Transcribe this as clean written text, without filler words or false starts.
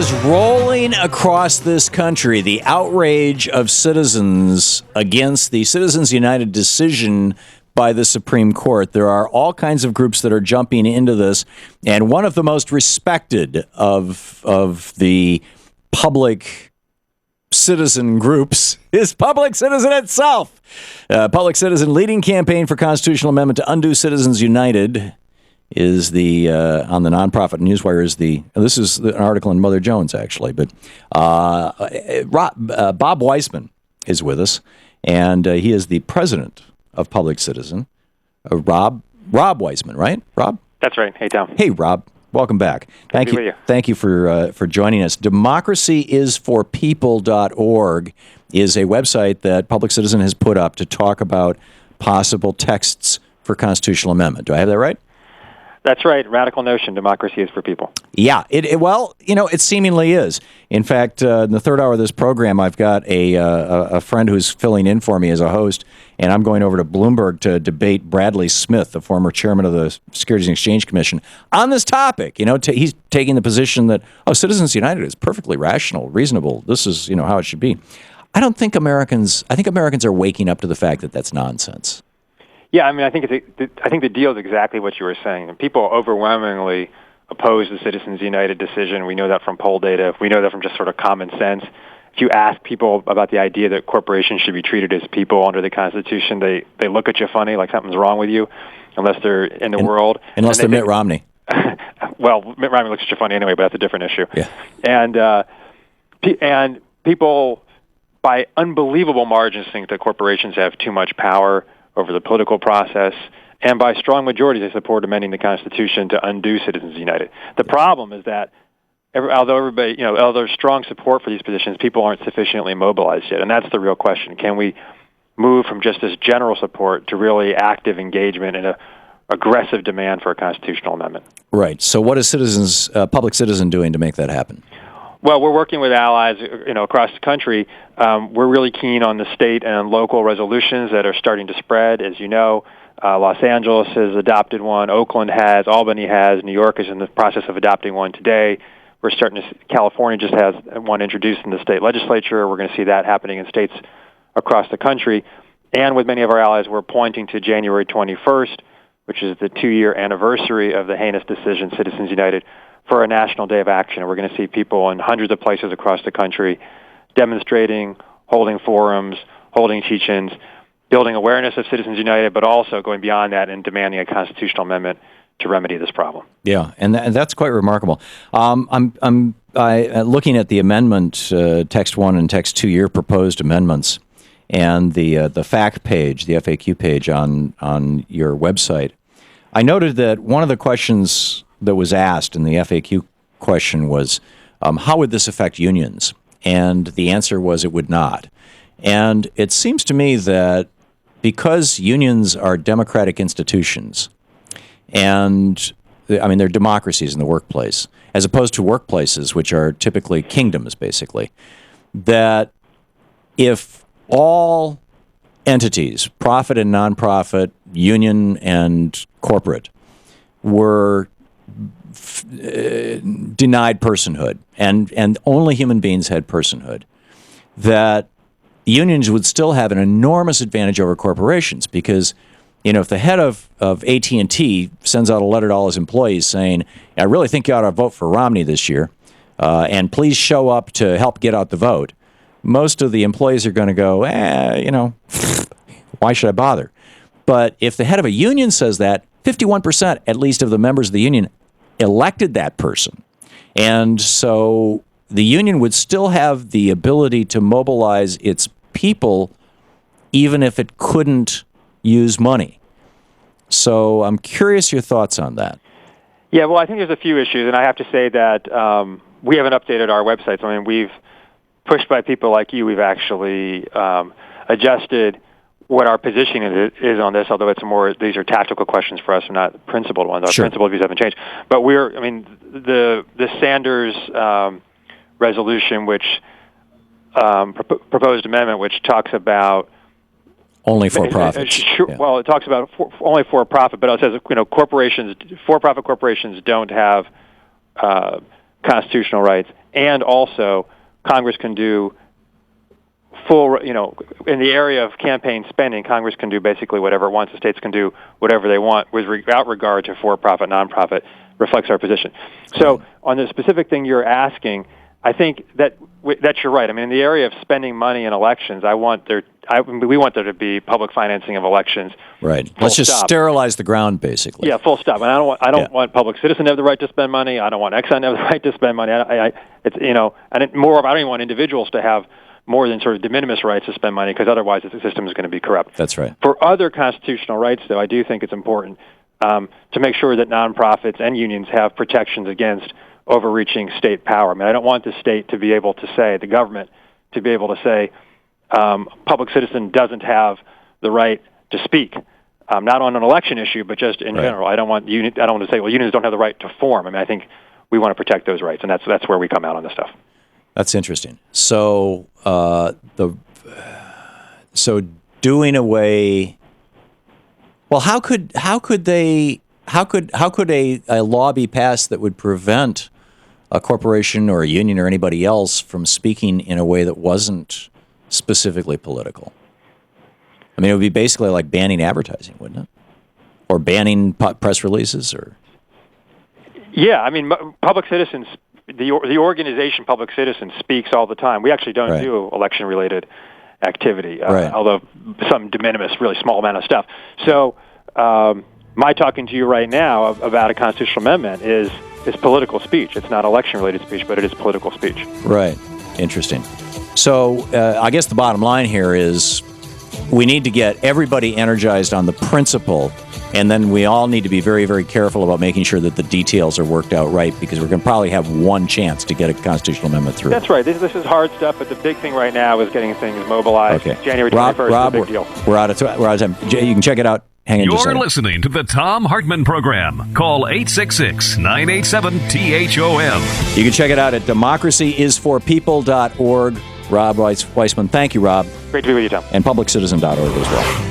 is rolling across this country. The outrage of citizens against the Citizens United decision by the Supreme Court. There are all kinds of groups that are jumping into this, and one of the most respected of the public citizen groups is Public Citizen itself. Public Citizen leading campaign for constitutional amendment to undo Citizens United is the on the nonprofit newswire is the this is an article in Mother Jones actually, but Bob Weissman is with us, and he is the president of Public Citizen. Rob Weissman, right? Rob? That's right. Hey, Tom. Hey, Rob. Welcome back. Thank you. Thank you for joining us. democracyisforpeople.org is a website that Public Citizen has put up to talk about possible texts for constitutional amendment. Do I have that right? That's right. Radical notion. Democracy is for people. Yeah. Well, it seemingly is. In fact, in the third hour of this program, I've got a friend who's filling in for me as a host, and I'm going over to Bloomberg to debate Bradley Smith, the former chairman of the Securities and Exchange Commission, on this topic. He's taking the position that, Citizens United is perfectly rational, reasonable. This is, how it should be. I think Americans are waking up to the fact that that's nonsense. Yeah, I think the deal is exactly what you were saying. People overwhelmingly oppose the Citizens United decision. We know that from poll data. We know that from just sort of common sense. If you ask people about the idea that corporations should be treated as people under the Constitution, they look at you funny, like something's wrong with you, unless they're in the world. Unless they're Mitt Romney. Well, Mitt Romney looks at you funny anyway, but that's a different issue. Yeah. And people, by unbelievable margins, think that corporations have too much power over the political process, and by strong majorities, they support amending the Constitution to undo Citizens United. The problem is that although there's strong support for these positions, people aren't sufficiently mobilized yet, and that's the real question. Can we move from just this general support to really active engagement and a aggressive demand for a constitutional amendment? Right. So what is Public Citizen doing to make that happen? Well, we're working with allies, across the country. We're really keen on the state and local resolutions that are starting to spread. As you know, Los Angeles has adopted one, Oakland has, Albany has, New York is in the process of adopting one today. We're starting to. California just has one introduced in the state legislature. We're going to see that happening in states across the country. And with many of our allies, we're pointing to January 21st, which is the 2-year anniversary of the heinous decision, Citizens United, for a national day of action. And we're going to see people in hundreds of places across the country demonstrating, holding forums, holding teach-ins, building awareness of Citizens United, but also going beyond that and demanding a constitutional amendment to remedy this problem. Yeah, and that's quite remarkable. I'm looking at the amendment, text 1 and text 2, your proposed amendments, and the fact page, the FAQ page on your website. I noted that one of the questions that was asked in the FAQ question was, how would this affect unions? And the answer was it would not. And it seems to me that because unions are democratic institutions, and they're democracies in the workplace, as opposed to workplaces, which are typically kingdoms, basically, that if all entities, profit and nonprofit, union and corporate, were denied personhood, and only human beings had personhood, that unions would still have an enormous advantage over corporations, because if the head of AT&T sends out a letter to all his employees saying, I really think you ought to vote for Romney this year, and please show up to help get out the vote, most of the employees are going to go, why should I bother? But if the head of a union says that, 51% at least of the members of the union elected that person. And so the union would still have the ability to mobilize its people even if it couldn't use money. So I'm curious your thoughts on that. Yeah, well, I think there's a few issues, and I have to say that we haven't updated our websites. We've pushed by people like you. We've actually adjusted what our positioning is on this, although these are tactical questions for us and not principled ones. Our principled views haven't changed. But the Sanders resolution, which proposed amendment, which talks about only for profits. Well, it talks about only for profit, but it says corporations, for-profit corporations, don't have constitutional rights, and also Congress can do full, in the area of campaign spending, Congress can do basically whatever it wants. The states can do whatever they want without regard to for-profit, non-profit, reflects our position. So on the specific thing you're asking, I think that you're right. I mean, in the area of spending money in elections, we want there to be public financing of elections. Right. Let's just sterilize the ground, basically. Yeah, full stop. And I don't want public citizen to have the right to spend money. I don't want Exxon to have the right to spend money. I don't even want individuals to have more than sort of de minimis rights to spend money, because otherwise the system is going to be corrupt. That's right. For other constitutional rights, though, I do think it's important to make sure that nonprofits and unions have protections against overreaching state power. I mean, I don't want the state to be able to say, the government to be able to say, public citizen doesn't have the right to speak, not on an election issue, but just in general. I don't want to say, well, unions don't have the right to form. I mean, I think we want to protect those rights, and that's where we come out on this stuff. That's interesting. So doing away. Well, how could a law be passed that would prevent a corporation or a union or anybody else from speaking in a way that wasn't specifically political? I mean, it would be basically like banning advertising, wouldn't it? Or banning press releases, or. Yeah, I mean, public citizens. The organization Public Citizen speaks all the time. We actually don't do election-related activity, although some de minimis, really small amount of stuff. So my talking to you right now about a constitutional amendment is political speech. It's not election-related speech, but it is political speech. Right. Interesting. So I guess the bottom line here is we need to get everybody energized on the principle, and then we all need to be very, very careful about making sure that the details are worked out right, because we're going to probably have one chance to get a constitutional amendment through. That's right. This is hard stuff, but the big thing right now is getting things mobilized. Okay. January 21st Rob, is a big deal. We're out of time. You can check it out. Hang on just a second. You're listening to the Thom Hartmann Program. Call 866-987-THOM. You can check it out at democracyisforpeople.org. Rob Weissman. Thank you, Rob. Great to be with you, Tom. And publiccitizen.org as well.